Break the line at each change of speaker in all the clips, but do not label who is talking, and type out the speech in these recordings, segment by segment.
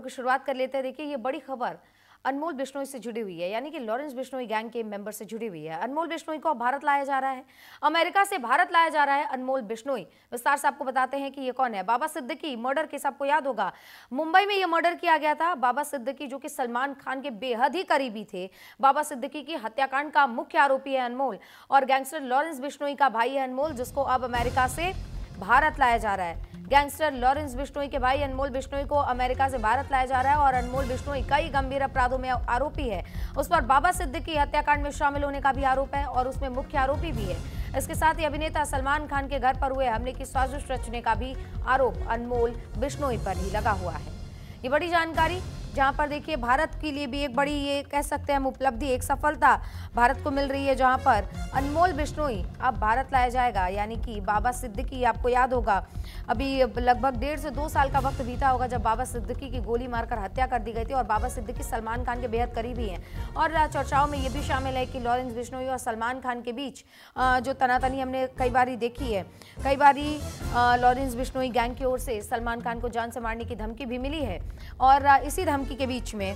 की शुरुआत कर लेते हैं। देखिए, ये बड़ी खबर अनमोल बिश्नोई से जुड़ी हुई है, यानी कि लॉरेंस बिश्नोई गैंग के मेंबर से जुड़ी हुई है। अनमोल बिश्नोई को भारत लाया जा रहा है, अमेरिका से भारत लाया जा रहा है अनमोल बिश्नोई। विस्तार से आपको बताते हैं कि ये कौन है। बाबा सिद्दीकी मर्डर केस आपको याद होगा, मुंबई में ये मर्डर किया गया था। बाबा सिद्दीकी जो कि सलमान खान के बेहद ही करीबी थे। बाबा सिद्दीकी की हत्याकांड का मुख्य आरोपी है अनमोल और गैंगस्टर लॉरेंस बिश्नोई का भाई है अनमोल, जिसको अब अमेरिका से भारत लाया जा रहा है। गैंगस्टर लॉरेंस बिश्नोई के भाई अनमोल बिश्नोई को अमेरिका से भारत लाया जा रहा है और अनमोल बिश्नोई कई गंभीर अपराधों में आरोपी है। उस पर बाबा सिद्दीकी हत्याकांड में शामिल होने का भी आरोप है और उसमें मुख्य आरोपी भी है। इसके साथ ही अभिनेता सलमान खान के घर पर हुए हमले की साजिश रचने का भी आरोप अनमोल बिश्नोई पर ही लगा हुआ है। ये बड़ी जानकारी, जहां पर देखिए भारत के लिए भी एक बड़ी, ये कह सकते हैं हम उपलब्धि, एक सफलता भारत को मिल रही है, जहां पर अनमोल बिश्नोई अब भारत लाया जाएगा। यानी कि बाबा सिद्दीकी, आपको याद होगा अभी लगभग 1.5 से 2 साल का वक्त बीता होगा जब बाबा सिद्दीकी की गोली मारकर हत्या कर दी गई थी और बाबा सिद्दीकी सलमान खान के बेहद करीबी हैं। और चर्चाओं में ये भी शामिल है कि लॉरेंस बिश्नोई और सलमान खान के बीच जो तनातनी हमने कई बारी देखी है, कई बारी लॉरेंस बिश्नोई गैंग की ओर से सलमान खान को जान से मारने की धमकी भी मिली है। और इसी धमकी के बीच में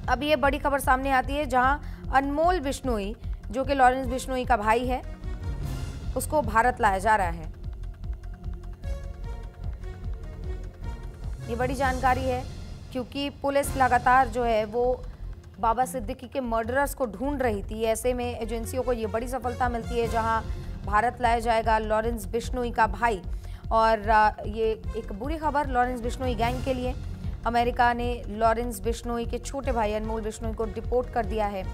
अब ये बड़ी खबर सामने आती है, जहां अनमोल बिश्नोई जो कि लॉरेंस बिश्नोई का भाई है, उसको भारत लाया जा रहा है। ये बड़ी जानकारी है क्योंकि पुलिस लगातार जो है वो बाबा सिद्दीकी के मर्डरर्स को ढूंढ रही थी। ऐसे में एजेंसियों को ये बड़ी सफलता मिलती है, जहां भारत लाया जाएगा लॉरेंस बिश्नोई का भाई। और ये एक बुरी खबर लॉरेंस बिश्नोई गैंग के लिए। अमेरिका ने लॉरेंस बिश्नोई के छोटे भाई अनमोल बिश्नोई को डिपोर्ट कर दिया है।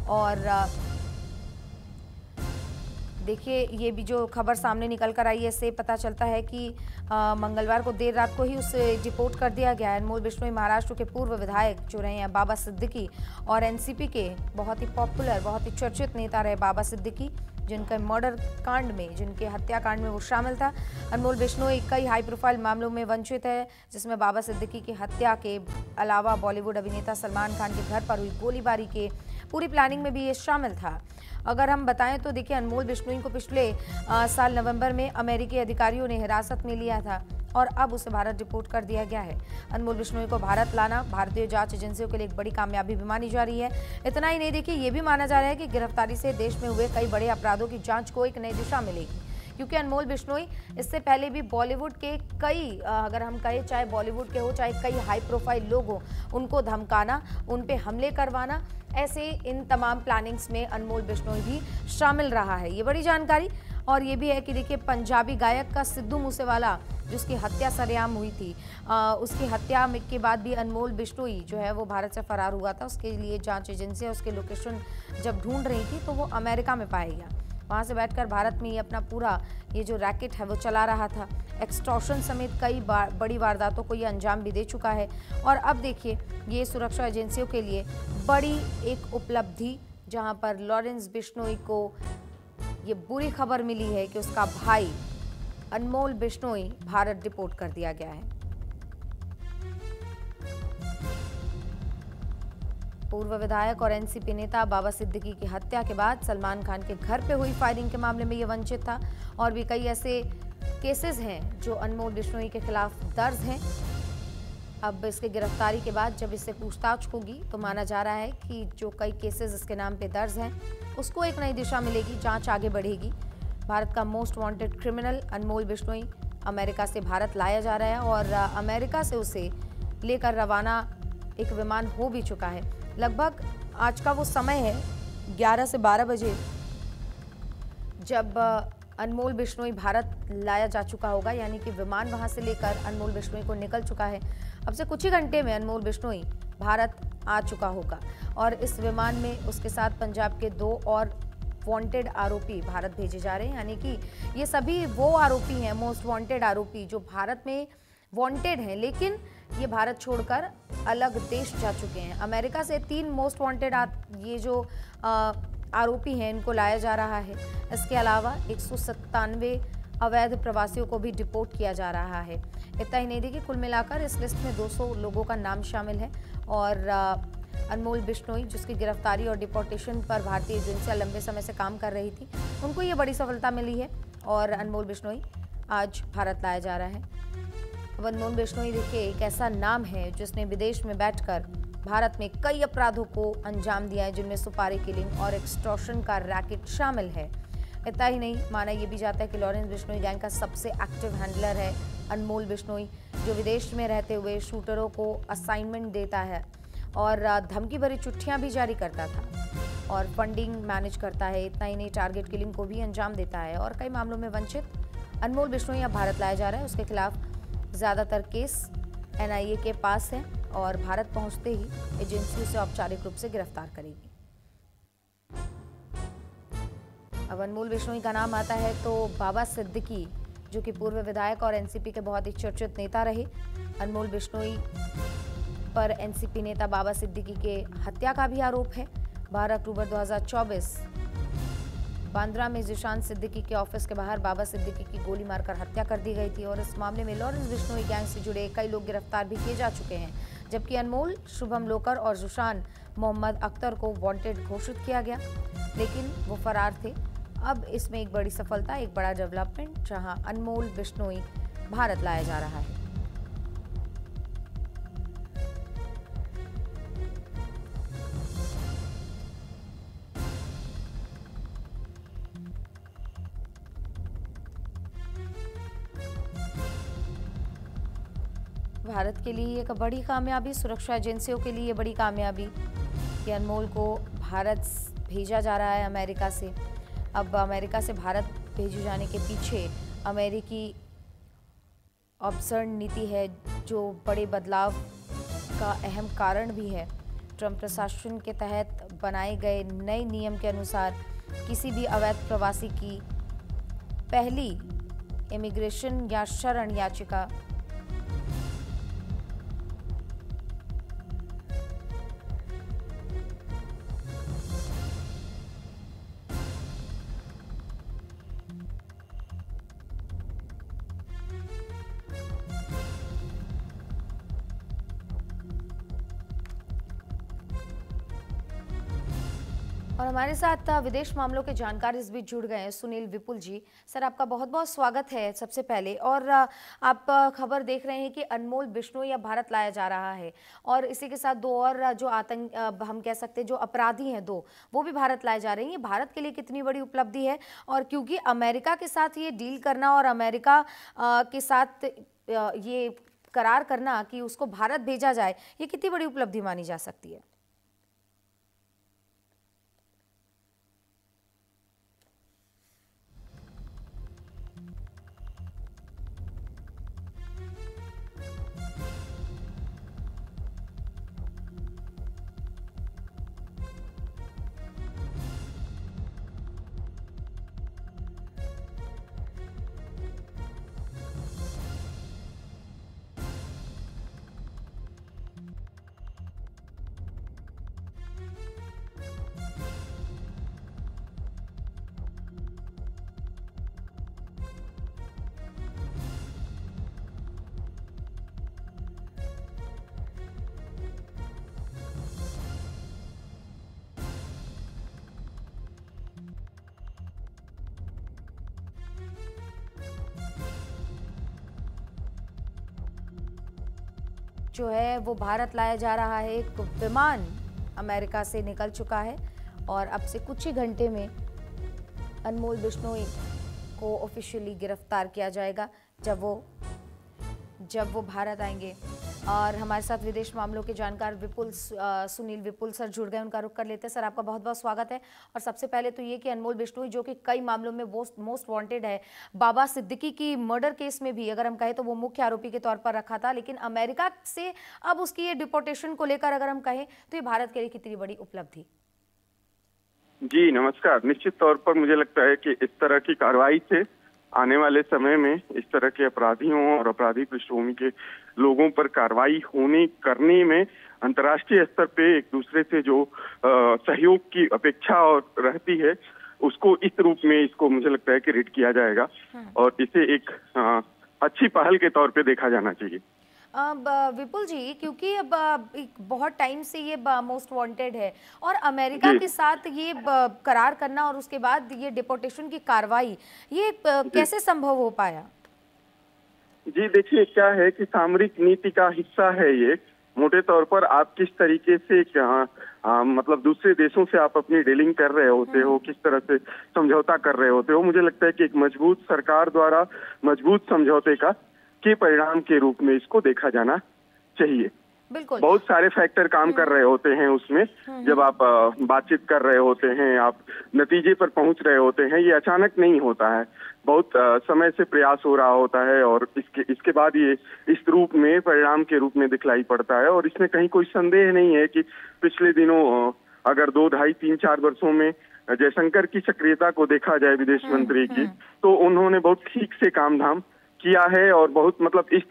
और देखिए, ये भी जो खबर सामने निकल कर आई है, इससे पता चलता है कि मंगलवार को देर रात को ही उसे डिपोर्ट कर दिया गया है। अनमोल बिश्नोई महाराष्ट्र के पूर्व विधायक जो रहे हैं बाबा सिद्दीकी और एनसीपी के बहुत ही पॉपुलर, बहुत ही चर्चित नेता रहे बाबा सिद्दीकी, जिनके मर्डर कांड में, जिनके हत्याकांड में वो शामिल था। अनमोल बिश्नोई कई हाई प्रोफाइल मामलों में वंचित है, जिसमें बाबा सिद्दीकी की हत्या के अलावा बॉलीवुड अभिनेता सलमान खान के घर पर हुई गोलीबारी के पूरी प्लानिंग में भी ये शामिल था। अगर हम बताएं तो देखिए, अनमोल बिश्नोई को पिछले साल नवंबर में अमेरिकी अधिकारियों ने हिरासत में लिया था और अब उसे भारत डिपोर्ट कर दिया गया है। अनमोल बिश्नोई को भारत लाना भारतीय जांच एजेंसियों के लिए एक बड़ी कामयाबी भी मानी जा रही है। इतना ही नहीं, देखिए ये भी माना जा रहा है कि गिरफ्तारी से देश में हुए कई बड़े अपराधों की जांच को एक नई दिशा मिलेगी, क्योंकि अनमोल बिश्नोई इससे पहले भी बॉलीवुड के कई, अगर हम कहें चाहे बॉलीवुड के हो चाहे कई हाई प्रोफाइल लोग हों, उनको धमकाना, उन पे हमले करवाना, ऐसे इन तमाम प्लानिंग्स में अनमोल बिश्नोई भी शामिल रहा है। ये बड़ी जानकारी। और ये भी है कि देखिए, पंजाबी गायक का सिद्धू मूसेवाला जिसकी हत्या सरेआम हुई थी, उसकी हत्या के बाद भी अनमोल बिश्नोई जो है वो भारत से फरार हुआ था। उसके लिए जांच एजेंसियां उसके लोकेशन जब ढूंढ रही थी तो वो अमेरिका में पाया गया। वहाँ से बैठकर भारत में ये अपना पूरा ये जो रैकेट है वो चला रहा था। एक्सटॉर्शन समेत कई बड़ी वारदातों को ये अंजाम भी दे चुका है। और अब देखिए, ये सुरक्षा एजेंसियों के लिए बड़ी एक उपलब्धि, जहाँ पर लॉरेंस बिश्नोई को ये बुरी खबर मिली है कि उसका भाई अनमोल बिश्नोई भारत डिपोर्ट कर दिया गया है। पूर्व विधायक और एनसीपी नेता बाबा सिद्दीकी की हत्या के बाद सलमान खान के घर पे हुई फायरिंग के मामले में ये वंचित था। और भी कई ऐसे केसेस हैं जो अनमोल बिश्नोई के खिलाफ दर्ज हैं। अब इसके गिरफ्तारी के बाद जब इससे पूछताछ होगी तो माना जा रहा है कि जो कई केसेस इसके नाम पे दर्ज हैं उसको एक नई दिशा मिलेगी, जांच आगे बढ़ेगी। भारत का मोस्ट वांटेड क्रिमिनल अनमोल बिश्नोई अमेरिका से भारत लाया जा रहा है और अमेरिका से उसे लेकर रवाना एक विमान हो भी चुका है। लगभग आज का वो समय है 11 से 12 बजे, जब अनमोल बिश्नोई भारत लाया जा चुका होगा, यानी कि विमान वहां से लेकर अनमोल बिश्नोई को निकल चुका है। अब से कुछ ही घंटे में अनमोल बिश्नोई भारत आ चुका होगा और इस विमान में उसके साथ पंजाब के 2 और वांटेड आरोपी भारत भेजे जा रहे हैं। यानी कि ये सभी वो आरोपी हैं, मोस्ट वांटेड आरोपी, जो भारत में वांटेड हैं, लेकिन ये भारत छोड़कर अलग देश जा चुके हैं। अमेरिका से 3 मोस्ट वांटेड ये जो आरोपी हैं इनको लाया जा रहा है। इसके अलावा 197 अवैध प्रवासियों को भी डिपोर्ट किया जा रहा है। इतना ही नहीं, देखिए कुल मिलाकर इस लिस्ट में 200 लोगों का नाम शामिल है। और अनमोल बिश्नोई जिसकी गिरफ्तारी और डिपोर्टेशन पर भारतीय एजेंसियां लंबे समय से काम कर रही थी, उनको ये बड़ी सफलता मिली है और अनमोल बिश्नोई आज भारत लाया जा रहा है। अब अनमोल बिश्नोई देखिए एक ऐसा नाम है जिसने विदेश में बैठकर भारत में कई अपराधों को अंजाम दिया है, जिनमें सुपारी किलिंग और एक्सटॉर्शन का रैकेट शामिल है। इतना ही नहीं, माना यह भी जाता है कि लॉरेंस बिश्नोई गैंग का सबसे एक्टिव हैंडलर है अनमोल बिश्नोई, जो विदेश में रहते हुए शूटरों को असाइनमेंट देता है और धमकी भरी चिट्ठियां भी जारी करता था और फंडिंग मैनेज करता है। इतना ही नहीं, टारगेट किलिंग को भी अंजाम देता है और कई मामलों में वंचित अनमोल बिश्नोई अब भारत लाया जा रहा है। उसके खिलाफ ज्यादातर केस एनआईए के पास है और भारत पहुंचते ही एजेंसी उसे औपचारिक रूप से गिरफ्तार करेगी। अब अनमोल बिश्नोई का नाम आता है तो बाबा सिद्दीकी, जो कि पूर्व विधायक और एनसीपी के बहुत ही चर्चित नेता रहे। अनमोल बिश्नोई पर एनसीपी नेता बाबा सिद्दीकी के हत्या का भी आरोप है। 12 अक्टूबर 2024 बांद्रा में जिशान सिद्दीकी के ऑफिस के बाहर बाबा सिद्दीकी की गोली मारकर हत्या कर दी गई थी और इस मामले में लॉरेंस बिश्नोई गैंग से जुड़े कई लोग गिरफ्तार भी किए जा चुके हैं, जबकि अनमोल, शुभम लोकर और जुशान मोहम्मद अख्तर को वांटेड घोषित किया गया, लेकिन वो फरार थे। अब इसमें एक बड़ी सफलता, एक बड़ा डेवलपमेंट, जहां अनमोल बिश्नोई भारत लाया जा रहा है। भारत के लिए एक बड़ी कामयाबी, सुरक्षा एजेंसियों के लिए बड़ी कामयाबी कि अनमोल को भारत भेजा जा रहा है अमेरिका से। अब अमेरिका से भारत भेजे जाने के पीछे अमेरिकी ऑब्जर्व नीति है, जो बड़े बदलाव का अहम कारण भी है। ट्रंप प्रशासन के तहत बनाए गए नए नियम के अनुसार किसी भी अवैध प्रवासी की पहली इमिग्रेशन या शरण याचिका और हमारे साथ विदेश मामलों के जानकार इस बीच जुड़ गए हैं सुनील विपुल जी। सर, आपका बहुत बहुत स्वागत है सबसे पहले। और आप खबर देख रहे हैं कि अनमोल बिश्नोई अब भारत लाया जा रहा है और इसी के साथ दो और जो हम कह सकते हैं जो अपराधी हैं दो, वो भी भारत लाए जा रहे हैं। ये भारत के लिए कितनी बड़ी उपलब्धि है, और क्योंकि अमेरिका के साथ ये डील करना और अमेरिका के साथ ये करार करना कि उसको भारत भेजा जाए, ये कितनी बड़ी उपलब्धि मानी जा सकती है? जो है वो भारत लाया जा रहा है। एक विमान अमेरिका से निकल चुका है और अब से कुछ ही घंटे में अनमोल बिश्नोई को ऑफिशियली गिरफ्तार किया जाएगा जब वो भारत आएंगे। और हमारे साथ विदेश मामलों के जानकार सुनील विपुल सर जुड़ गए, उनका रुख कर लेते हैं। सर, आपका बहुत बहुत स्वागत है। और सबसे पहले तो ये कि अनमोल बिश्नोई, जो कि कई मामलों में मोस्ट वांटेड है, बाबा सिद्दीकी की मर्डर केस में भी अगर हम कहें तो वो मुख्य आरोपी के तौर पर रखा था, लेकिन अमेरिका से अब उसकी ये डिपोर्टेशन को लेकर अगर हम कहें तो ये भारत के लिए कितनी बड़ी उपलब्धि?
जी नमस्कार। निश्चित तौर पर मुझे लगता है कि इस तरह की कार्रवाई से आने वाले समय में इस तरह के अपराधियों और अपराधी पृष्ठभूमि के लोगों पर कार्रवाई करने में अंतर्राष्ट्रीय स्तर पे एक दूसरे से जो सहयोग की अपेक्षा और रहती है, उसको इस रूप में इसको मुझे लगता है कि रीड किया जाएगा और इसे एक अच्छी पहल के तौर पे देखा जाना चाहिए।
विपुल जी, क्योंकि अब बहुत टाइम से ये मोस्ट वांटेड है और अमेरिका के साथ ये करार करना और उसके बाद ये डिपोर्टेशन की कार्रवाई, ये कैसे संभव हो पाया?
जी देखिए, क्या है कि सामरिक नीति का हिस्सा है ये। मोटे तौर पर आप किस तरीके से मतलब दूसरे देशों से आप अपनी डीलिंग कर रहे होते हो, किस तरह से समझौता कर रहे होते हो, मुझे लगता है कि एक मजबूत सरकार द्वारा मजबूत समझौते के परिणाम के रूप में इसको देखा जाना चाहिए।
बिल्कुल।
बहुत सारे फैक्टर काम कर रहे होते हैं उसमें। जब आप बातचीत कर रहे होते हैं, आप नतीजे पर पहुंच रहे होते हैं, ये अचानक नहीं होता है। बहुत समय से प्रयास हो रहा होता है और इसके बाद ये इस रूप में, परिणाम के रूप में दिखलाई पड़ता है। और इसमें कहीं कोई संदेह नहीं है कि पिछले दिनों अगर 2, 2.5, 3, 4 वर्षों में जयशंकर की सक्रियता को देखा जाए विदेश मंत्री की, तो उन्होंने बहुत ठीक से काम धाम किया है और बहुत मतलब इस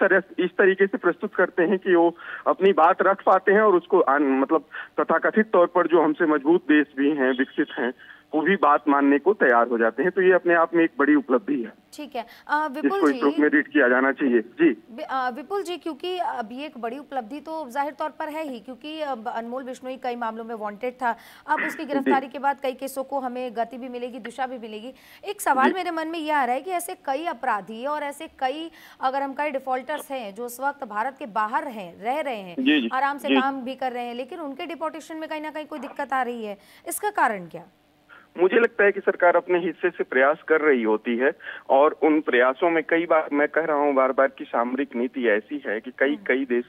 तरीके से प्रस्तुत करते हैं कि वो अपनी बात रख पाते हैं और उसको मतलब तथाकथित तौर पर जो हमसे मजबूत देश भी हैं, विकसित हैं, वो भी बात मानने को तैयार हो जाते हैं। तो ये अपने आप में एक बड़ी उपलब्धि है।
ठीक है
जिसको
विपुल
इस रूप में रीड किया जाना चाहिए। जी
विपुल जी, क्योंकि अब ये एक बड़ी उपलब्धि तो जाहिर तौर पर है ही, क्योंकि अनमोल बिश्नोई कई मामलों में वांटेड था। अब उसकी गिरफ्तारी के बाद कई केसों को हमें गति भी मिलेगी, दिशा भी मिलेगी। एक सवाल मेरे मन में ये आ रहा है कि ऐसे कई अपराधी और ऐसे कई, अगर हम कहें, डिफॉल्टर्स हैं जो उस वक्त भारत के बाहर हैं, रह रहे हैं, आराम से काम भी कर रहे हैं, लेकिन उनके डिपोर्टेशन में कहीं ना कहीं कोई दिक्कत आ रही है। इसका कारण क्या?
मुझे लगता है कि सरकार अपने हिस्से से प्रयास कर रही होती है और उन प्रयासों में कई बार, मैं कह रहा हूँ बार बार, की सामरिक नीति ऐसी है कि कई देश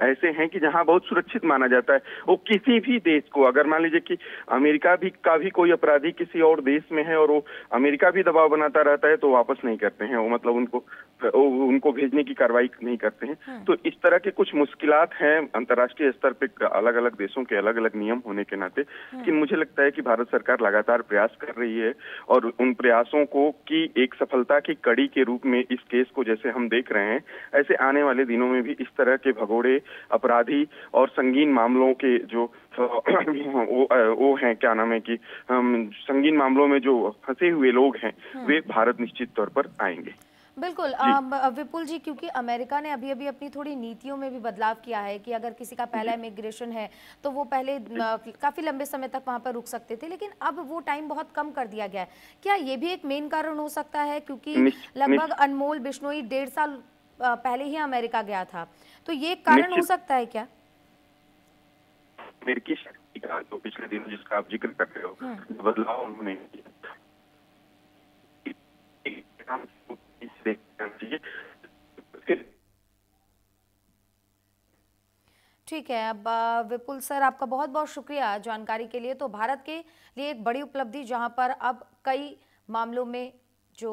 ऐसे हैं कि जहां बहुत सुरक्षित माना जाता है। वो किसी भी देश को, अगर मान लीजिए कि अमेरिका का भी कोई अपराधी किसी और देश में है और वो अमेरिका भी दबाव बनाता रहता है, तो वापस नहीं करते हैं वो, मतलब उनको भेजने की कार्रवाई नहीं करते हैं। तो इस तरह के कुछ मुश्किलात हैं अंतर्राष्ट्रीय स्तर पे, अलग अलग देशों के अलग अलग नियम होने के नाते। लेकिन मुझे लगता है कि भारत सरकार लगातार प्रयास कर रही है और उन प्रयासों को की एक सफलता की कड़ी के रूप में इस केस को जैसे हम देख रहे हैं, ऐसे आने वाले दिनों में भी इस तरह के भगोड़े अपराधी और संगीन मामलों के जो वो हैं, क्या नाम है कि संगीन मामलों में जो फंसे हुए लोग हैं, वे भारत निश्चित तौर पर आएंगे।
बिल्कुल विपुल जी, क्योंकि अमेरिका ने अभी अभी अपनी थोड़ी नीतियों में भी बदलाव किया है कि अगर किसी का पहला इमिग्रेशन है तो वो पहले काफी लंबे समय तक वहां पर रुक सकते थे, लेकिन अब वो टाइम बहुत कम कर दिया गया है। क्या ये भी एक मेन कारण हो सकता है? क्योंकि लगभग अनमोल बिश्नोई 1.5 साल पहले ही अमेरिका गया था, तो ये कारण हो सकता है क्या?
अमेरिकी शक्ति का जो पिछले दिनों जिसका आप जिक्र कर रहे हो, बदलाव उन्होंने
ठीक है। अब विपुल सर, आपका बहुत बहुत शुक्रिया जानकारी के लिए। तो भारत के लिए एक बड़ी उपलब्धि, जहां पर अब कई मामलों में जो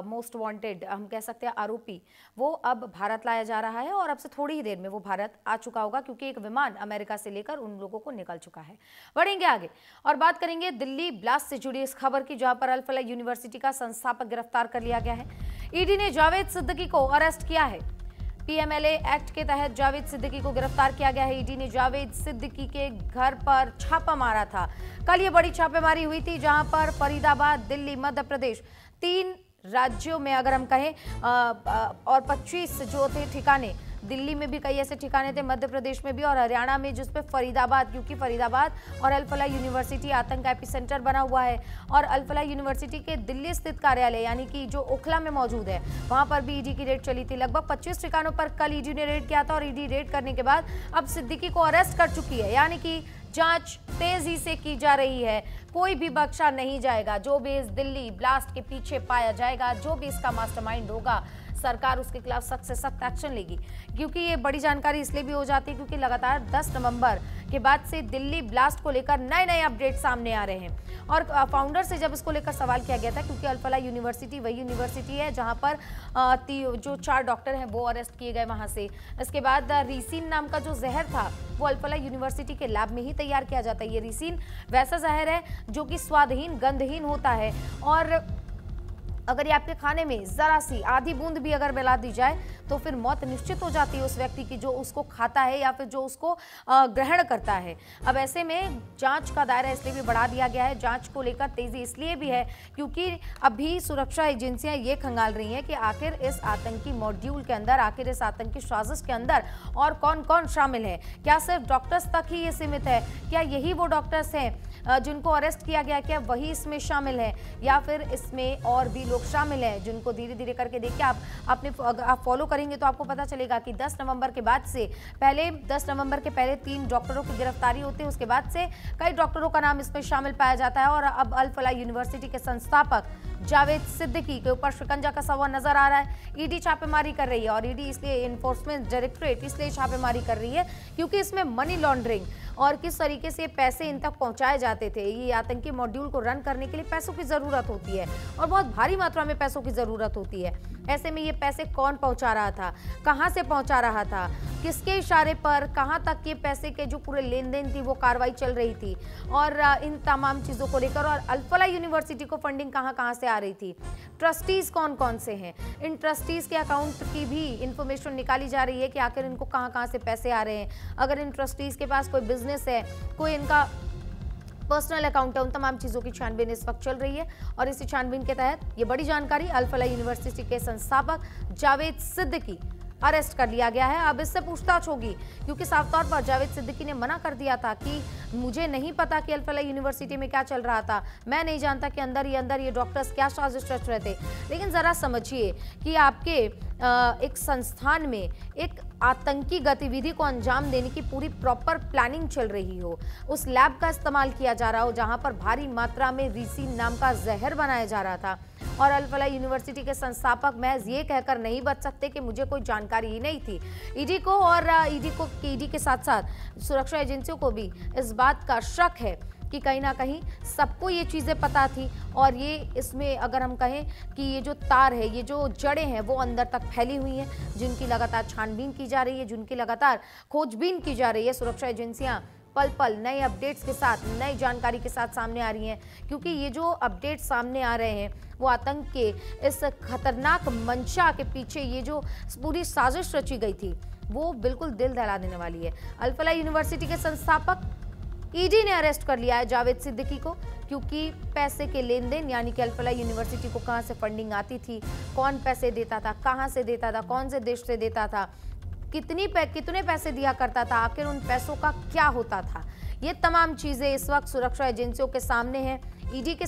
मोस्ट वांटेड हम कह सकते हैं आरोपी, वो अब भारत लाया जा रहा है और अब से थोड़ी ही देर में वो भारत आ चुका होगा, क्योंकि एक विमान अमेरिका से लेकर उन लोगों को निकल चुका है। बढ़ेंगे आगे और बात करेंगे दिल्ली ब्लास्ट से जुड़ी इस खबर की, जहां पर अल फलाह यूनिवर्सिटी का संस्थापक गिरफ्तार कर लिया गया है। ईडी ने जावेद सिद्दीकी को अरेस्ट किया है। पीएमएलए एक्ट के तहत जावेद सिद्दीकी को गिरफ्तार किया गया है। ईडी ने जावेद सिद्दीकी के घर पर छापा मारा था। कल ये बड़ी छापेमारी हुई थी, जहां पर फरीदाबाद, दिल्ली, मध्य प्रदेश, 3 राज्यों में अगर हम कहें और 25 जो थे ठिकाने, दिल्ली में भी कई ऐसे ठिकाने थे, मध्य प्रदेश में भी और हरियाणा में, जिसपे फरीदाबाद, क्योंकि फरीदाबाद और अल फलाह यूनिवर्सिटी आतंक एपिसेंटर बना हुआ है और अल फलाह यूनिवर्सिटी के दिल्ली स्थित कार्यालय यानी कि जो ओखला में मौजूद है, वहां पर भी ईडी की रेड चली थी। लगभग 25 ठिकानों पर कल ईडी ने रेड किया था और ईडी रेड करने के बाद अब सिद्दीकी को अरेस्ट कर चुकी है, यानी कि जांच तेजी से की जा रही है। कोई भी बख्शा नहीं जाएगा। जो भी इस दिल्ली ब्लास्ट के पीछे पाया जाएगा, जो भी इसका मास्टरमाइंड होगा, सरकार उसके खिलाफ सख्त से सख्त एक्शन लेगी। क्योंकि ये बड़ी जानकारी इसलिए भी हो जाती है क्योंकि लगातार 10 नवंबर के बाद से दिल्ली ब्लास्ट को लेकर नए नए अपडेट सामने आ रहे हैं और फाउंडर से जब इसको लेकर सवाल किया गया था, क्योंकि अल फलाह यूनिवर्सिटी वही यूनिवर्सिटी है जहां पर जो 4 डॉक्टर हैं वो अरेस्ट किए गए वहां से। इसके बाद रीसिन नाम का जो जहर था वो अल फलाह यूनिवर्सिटी के लैब में ही तैयार किया जाता है। ये रीसिन वैसा जहर है जो कि स्वादहीन, गंधहीन होता है और अगर ये आपके खाने में जरा सी आधी बूंद भी अगर मिला दी जाए तो फिर मौत निश्चित हो जाती है उस व्यक्ति की जो उसको खाता है या फिर जो उसको ग्रहण करता है। अब ऐसे में जांच का दायरा इसलिए भी बढ़ा दिया गया है। जांच को लेकर तेजी इसलिए भी है क्योंकि अभी सुरक्षा एजेंसियां ये खंगाल रही हैं कि आखिर इस आतंकी मॉड्यूल के अंदर, आखिर इस आतंकी साजिश के अंदर और कौन कौन शामिल है। क्या सिर्फ डॉक्टर्स तक ही ये सीमित है? क्या यही वो डॉक्टर्स हैं जिनको अरेस्ट किया गया, क्या वही इसमें शामिल है या फिर इसमें और भी लोग शामिल हैं, जिनको धीरे धीरे करके देखिए आप फॉलो करेंगे तो आपको पता चलेगा कि 10 नवंबर के बाद से 10 नवंबर के पहले 3 डॉक्टरों की गिरफ्तारी होती है, उसके बाद से कई डॉक्टरों का नाम इसमें शामिल पाया जाता है। और अब अल फलाह यूनिवर्सिटी के संस्थापक जावेद सिद्दीकी के ऊपर शिकंजा कसा हुआ नजर आ रहा है। ईडी छापेमारी कर रही है, और ईडी इसलिए एनफोर्समेंट डायरेक्टरेट इसलिए छापेमारी कर रही है क्योंकि इसमें मनी लॉन्ड्रिंग और किस तरीके से पैसे इन तक पहुंचाए जाते थे, ये आतंकी मॉड्यूल को रन करने के लिए पैसों की जरूरत होती है और बहुत भारी मात्रा में पैसों की जरूरत होती है। ऐसे में ये पैसे कौन पहुंचा रहा था, कहां से पहुंचा रहा था, किसके इशारे पर, कहां तक ये पैसे के जो पूरे लेन देन थी वो कार्रवाई चल रही थी, और इन तमाम चीजों को लेकर, और अल फलाह यूनिवर्सिटी को फंडिंग कहां से आ रही थी, ट्रस्टीज कौन कौन से हैं, इन ट्रस्टीज के अकाउंट की भी इंफॉर्मेशन निकाली जा रही है कि आखिर इनको कहां से पैसे आ रहे हैं। अगर इन ट्रस्टीज के पास कोई बिजनेस है, कोई इनका पर्सनल अकाउंट है, उन तमाम चीजों की छानबीन इस वक्त चल रही है। और इसी छानबीन के तहत ये बड़ी जानकारी, अल फलाह यूनिवर्सिटी के संस्थापक जावेद सिद्दीकी अरेस्ट कर लिया गया है। अब इससे पूछताछ होगी, क्योंकि साफ तौर पर जावेद सिद्दीकी ने मना कर दिया था कि मुझे नहीं पता कि अल फलाह यूनिवर्सिटी में क्या चल रहा था, मैं नहीं जानता कि अंदर ये डॉक्टर्स क्या साजिश रच रहे थे। लेकिन जरा समझिए कि आपके एक संस्थान में एक आतंकी गतिविधि को अंजाम देने की पूरी प्रॉपर प्लानिंग चल रही हो, उस लैब का इस्तेमाल किया जा रहा हो जहां पर भारी मात्रा में रीसिन नाम का जहर बनाया जा रहा था, और अल फलाह यूनिवर्सिटी के संस्थापक महज ये कहकर नहीं बच सकते कि मुझे कोई जानकारी ही नहीं थी। ईडी को और ईडी के साथ साथ सुरक्षा एजेंसियों को भी इस बात का शक है कि कहीं ना कहीं सबको ये चीज़ें पता थी, और ये इसमें अगर हम कहें कि ये जो तार है, ये जो जड़ें हैं वो अंदर तक फैली हुई हैं, जिनकी लगातार छानबीन की जा रही है, जिनकी लगातार खोजबीन की जा रही है। सुरक्षा एजेंसियां पल पल नए अपडेट्स के साथ, नई जानकारी के साथ सामने आ रही हैं, क्योंकि ये जो अपडेट सामने आ रहे हैं वो आतंक के इस खतरनाक मंशा के पीछे ये जो पूरी साजिश रची गई थी वो बिल्कुल दिल दहला देने वाली है। अल फलाह यूनिवर्सिटी के संस्थापक ईडी ने अरेस्ट कर लिया है जावेद सिद्दीकी को, क्योंकि पैसे के लेन देन, यानी कि अल फलाह यूनिवर्सिटी को कहां से फंडिंग आती थी, कौन पैसे देता था, कहां से देता था, कौन से देश से देता था, कितने पैसे दिया करता था, आखिर उन पैसों का क्या होता था, ये तमाम चीजें इस वक्त सुरक्षा एजेंसियों के सामने हैं। ईडी के